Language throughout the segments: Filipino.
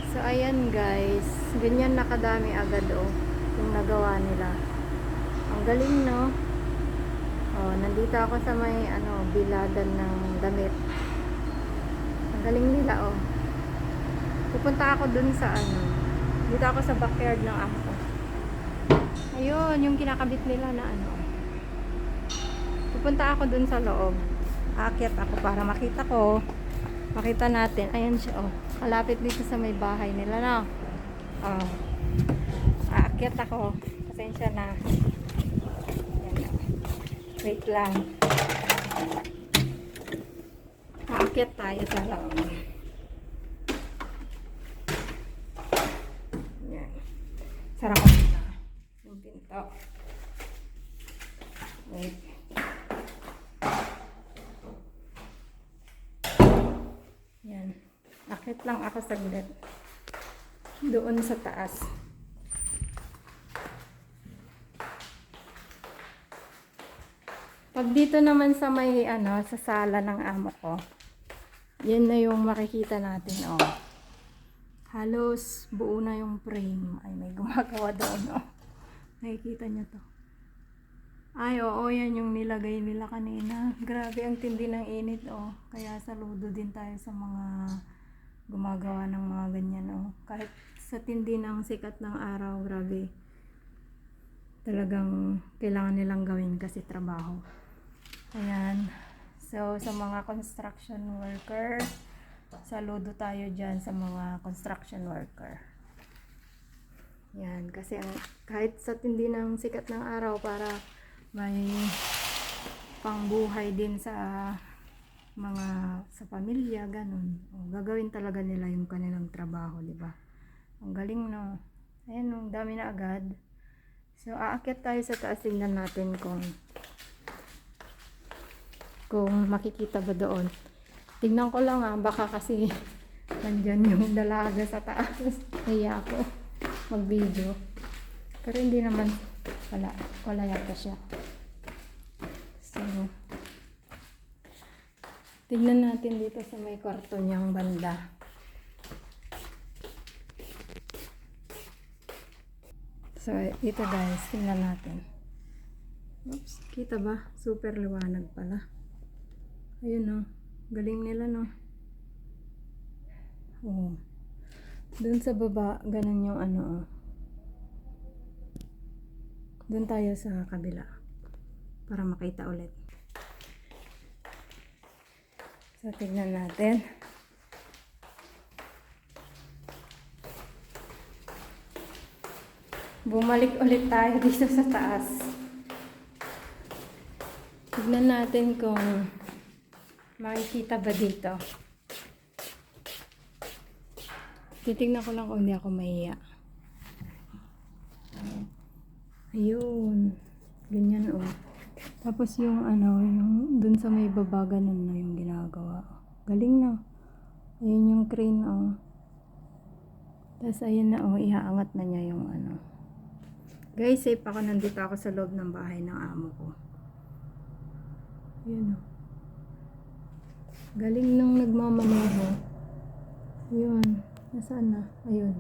So, ayan guys. Ganyan nakadami agad yung nagawa nila. Ang galing, no? Oh, nandito ako sa may, biladan ng damit. Ang galing nila, Pupunta ako dun sa, dito ako sa backyard ng amo ko. Ayun, yung kinakabit nila na, Pupunta ako dun sa loob. Aakyat ako para makita natin. Ayan siya, kalapit dito sa may bahay nila, no? Aakyat ako. Pasensya na. Ayan, wait lang. Aakyat tayo sa loob. Ayan. Sara ko muna yung pinto. Wait. Yan. Akit lang ako saglit. Doon sa taas. Pag dito naman sa may sa sala ng amo ko. Yan na yung makikita natin, Halos buo na yung frame. Ay, may gumagawa doon, Nakikita niyo to. Ay, oo, yan yung nilagay nila kanina. Grabe, ang tindi ng init, Kaya saludo din tayo sa mga gumagawa ng mga ganyan, Kahit sa tindi ng sikat ng araw, grabe. Talagang kailangan nilang gawin kasi trabaho. Ayan. So, sa mga construction worker, saludo tayo dyan sa mga construction worker. Yan, kasi kahit sa tindi ng sikat ng araw para may pangbuhay din sa mga sa pamilya, ganun. Gagawin talaga nila yung kanilang trabaho, di ba? Ang galing, no? Ayan, ang dami na agad. So, aakyat tayo sa taas, tingnan natin kung makikita ba doon. Tingnan ko lang, baka kasi nandyan yung dalaga sa taas. Kaya ako mag-video. Pero hindi naman wala yata siya. So, tignan natin dito sa may kwarto niyang banda. So, ito guys, tingnan natin. Oops, kita ba? Super liwanag pala. Ayun, galing nila, no? Doon sa baba, ganun yung doon tayo sa kabila para makita ulit. So, tignan natin. Bumalik ulit tayo dito sa taas. Tignan natin kung makikita ba dito. Titignan ko lang kung hindi ako mahiya. Ayun. Ganyan, Tapos yung yung dun sa may baba, ganun na yung ginagawa. Galing, na. Ayun yung crane, Tapos ayun na, iaangat na niya yung Guys, safe ako. Nandito ako sa loob ng bahay ng amo ko. Ayun, Galing nung nagmamaneho. Ayun. Nasaan na? Ayun.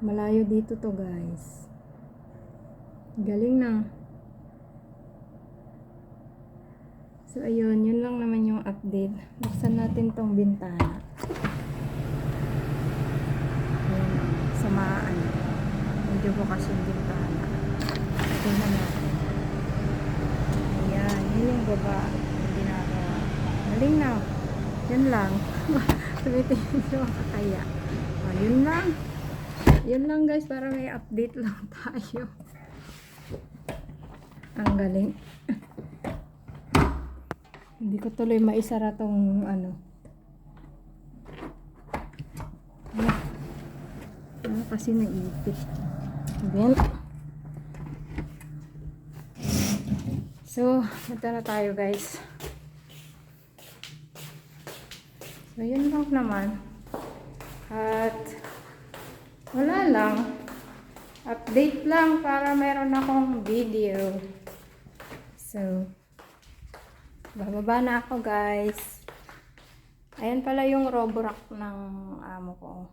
Malayo dito to, guys. Galing, na. So, ayun. Yun lang naman yung update. Buksan natin tong bintana. Ayun. Samaan. Medyo bukas yung bintana. Tingnan natin. Ayan. Yun yung baba. Yung ginagawa. Galing, na. Yan lang. Tumitingin ko kakaya. Yun lang. Yun lang, guys. Para may update lang tayo. Ang galing. Hindi ko tuloy maisara tong kasi naipit. Ayan. So, ito na tayo, guys. So, yun lang naman. At wala lang. Update lang para meron akong video. So, bababa na ako, guys. Ayan pala yung Roborock ng amo ko.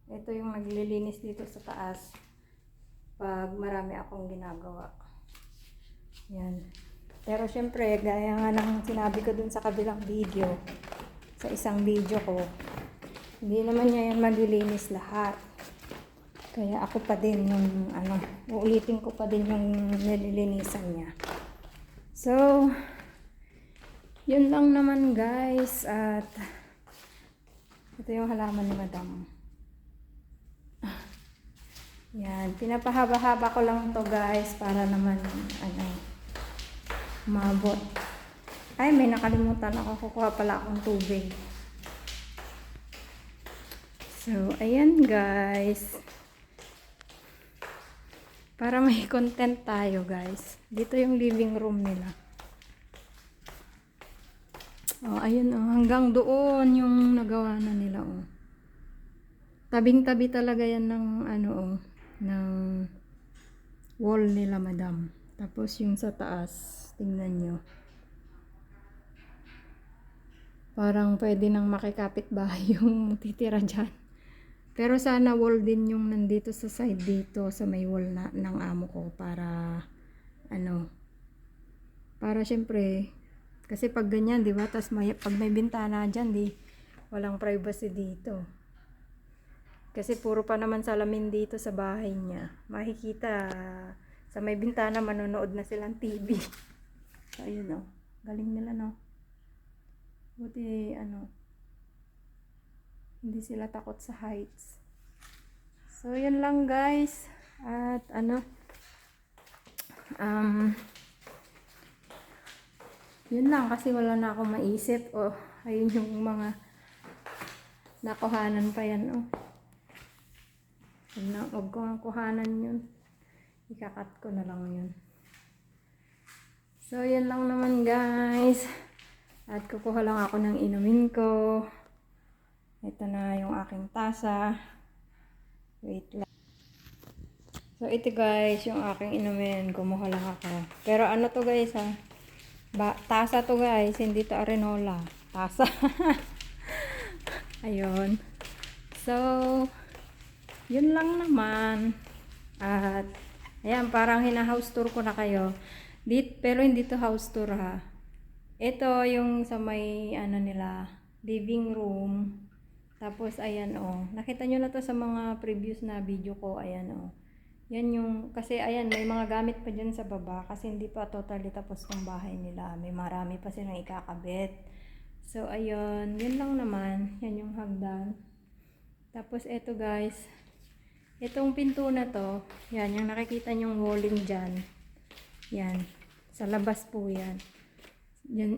Ito yung naglilinis dito sa taas pag marami akong ginagawa. Yan. Pero syempre, gaya nga ng sinabi ko dun sa kabilang video, sa isang video ko, hindi naman niya yan maglilinis lahat. Kaya ako pa din yung uulitin ko pa din yung nililinisan niya. So, yun lang naman guys. At ito yung halaman ni Madam. Yan, pinapahaba-haba ko lang to guys para naman mabot. Ay, may nakalimutan ako, kukuha pala akong tubig. So, ayan guys. Para may content tayo guys. Dito yung living room nila. Oh, ayun oh, hanggang doon yung nagawa na nila oh. Tabing-tabi talaga yan ng ng wall nila Madam. Tapos yung sa taas, tingnan nyo. Parang pwede nang makikapit bahay yung titira dyan. Pero sana wall din yung nandito sa side dito sa may wall ng amo ko para para syempre kasi pag ganyan, di ba? Tas pag may bintana dyan, walang privacy dito. Kasi puro pa naman salamin dito sa bahay niya. Makikita sa may bintana manonood na silang TV. So ayun oh. Galing nila no. Buti hindi sila takot sa heights. So yun lang guys. At yun lang kasi wala na akong maisip. Oh, ayun yung mga nakuhanan pa yan oh. Huwag ko ang kuhanan yun. Ikakat ko na lang yun. So yun lang naman guys. At kukuha lang ako ng inumin ko. Ito na yung aking tasa. Wait lang. So ito guys, yung aking inumin. Kumuha lang ako. Pero ano to guys ha? Tasa to guys. Hindi to arenola. Tasa. Ayun. So, yun lang naman. At ayan, parang hina-house tour ko na kayo. Pero hindi to house tour ha. Ito yung sa may nila, living room. Tapos ayan oh. Nakita nyo na to sa mga previous na video ko. Ayan oh. Yan yung, kasi ayan, may mga gamit pa dyan sa baba. Kasi hindi pa totally tapos ng bahay nila. May marami pa silang ikakabit. So ayun, yun lang naman. Yan yung hagdan. Tapos eto guys. Itong pinto na to. Yan, yung nakikita nyong walling dyan. Yan. Sa labas po yan.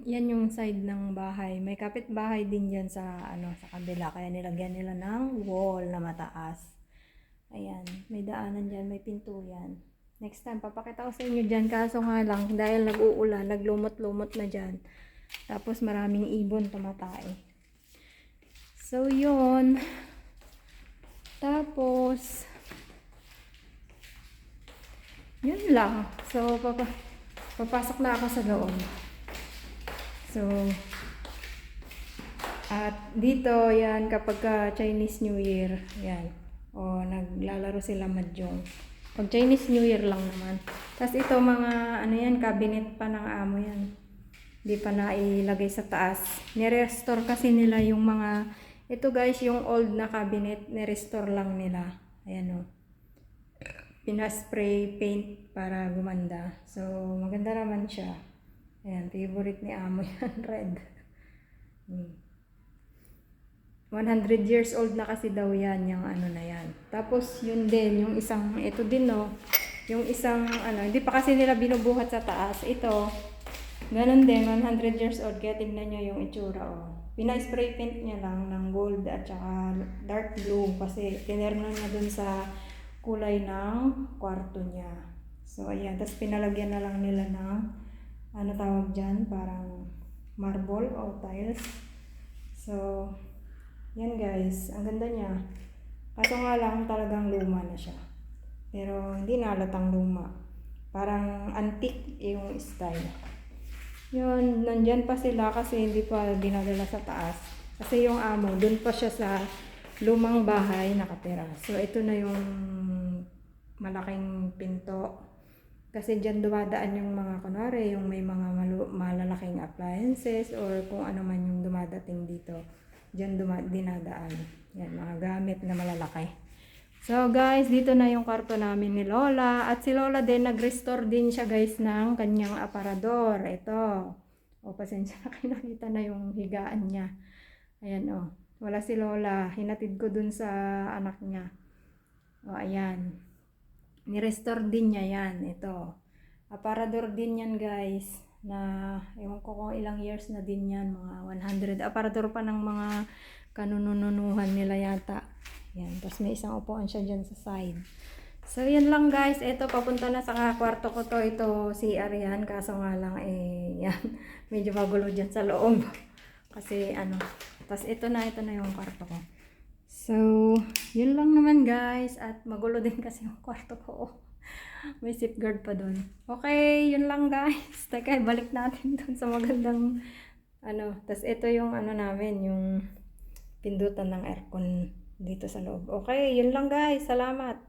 Yan yung side ng bahay. May kapitbahay din dyan sa sa kabila. Kaya nilagyan nila ng wall na mataas. Ayan. May daanan dyan. May pinto yan. Next time, papakita ko sa inyo dyan. Kaso nga lang, dahil nag-uulan, naglumot-lumot na dyan. Tapos maraming ibon tumatay. So, yun. Tapos, yun lang. So, papasok na ako sa loob. So, at dito, yan, kapag Chinese New Year, yan. O, naglalaro sila mahjong. Pag Chinese New Year lang naman. Tapos ito, mga, yan, cabinet pa ng amo yan. Hindi pa na ilagay sa taas. Nirestore kasi nila yung mga, ito guys, yung old na cabinet, nirestore lang nila. Ayan o. Pinaspray paint para gumanda. So, maganda naman siya. Ayan, favorite ni amo yan, red. 100 years old na kasi daw yan, yung na yan. Tapos, yun din, yung isang, ito din no, yung isang, hindi pa kasi nila binubuhat sa taas. Ito, ganun din, 100 years old, kaya tignan nyo yung itsura oh. Pina-spray paint niya lang ng gold at saka dark blue kasi tinerno niya dun sa kulay ng kwarto niya. So, ayan. Tapos, pinalagyan na lang nila ng tawag dyan? Parang marble o tiles. So, yan guys. Ang ganda niya. Kaso nga lang talagang luma na siya. Pero, hindi na halatang luma. Parang antique yung style. Yun, nandyan pa sila kasi hindi pa dinadala sa taas. Kasi yung amo, dun pa siya sa lumang bahay nakatira. So, ito na yung malaking pinto. Kasi dyan dumadaan yung mga, kunwari, yung may mga malalaking appliances or kung ano man yung dumadating dito. Dyan dinadaan. Yan, mga gamit na malalaki. So guys, dito na yung kwarto namin ni Lola. At si Lola din, nag-restore din siya guys ng kanyang aparador. Ito. O, pasensya na kayo, nakita na yung higaan niya. Ayan o. Wala si Lola. Hinatid ko dun sa anak niya. O, ayan. Ni-restore din niya yan. Ito. Aparador din yan guys. Na, ewan ko kung ilang years na din yan. Mga 100. Aparador pa ng mga kanununuhan nila yata. Yan. Tapos may isang upuan siya dyan sa side. So, yan lang guys. Ito, papunta na sa kwarto ko to. Ito, CR yan. Kaso nga lang, yan. Medyo magulo dyan sa loob. Kasi, Tapos, ito na yung kwarto ko. So, yun lang naman guys. At magulo din kasi yung kwarto ko. May safeguard pa dun. Okay, yun lang guys. Teka, balik natin dun sa magandang Tapos, ito yung namin, yung pindutan ng aircon dito sa loob. Okay, yun lang guys. Salamat.